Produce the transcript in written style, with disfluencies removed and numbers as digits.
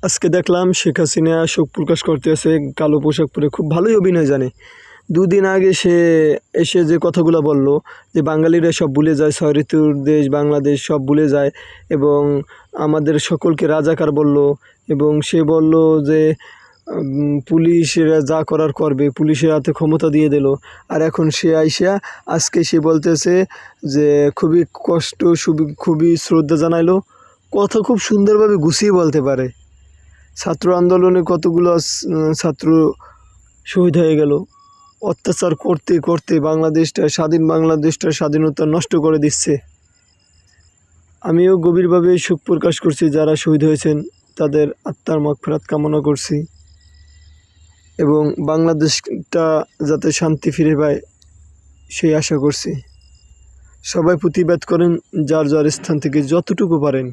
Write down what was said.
আজকে দেখলাম শেখ হাসিনা শোক প্রকাশ করতেছে কালো পোশাক পরে, খুব ভালোই অভিনয় জানে। দুদিন আগে সে এসে যে কথাগুলো বলল যে বাঙালিরা সব ভুলে যায়, ছয় ঋতুর দেশ বাংলাদেশ সব ভুলে যায়, এবং আমাদের সকলকে রাজাকার বলল। এবং সে বলল যে পুলিশেরা যা করার করবে, পুলিশের হাতে ক্ষমতা দিয়ে দিল। আর এখন সে আইসা আজকে সে বলতেছে যে খুবই কষ্ট, খুবই শ্রদ্ধা জানাইলো। কথা খুব সুন্দরভাবে গুছিয়ে বলতে পারে। ছাত্র আন্দোলনে কতগুলো ছাত্র শহীদ হয়ে গেল। অত্যাচার করতে করতে বাংলাদেশটার স্বাধীনতা নষ্ট করে দিচ্ছে। আমিও গভীরভাবে শোক প্রকাশ করছি যারা শহীদ হয়েছেন, তাদের আত্মার মাগফিরাত কামনা করছি, এবং বাংলাদেশটা যাতে শান্তি ফিরে পায় সেই আশা করছি। সবাই প্রতিবাদ করেন যার যার স্থান থেকে যতটুকু পারেন।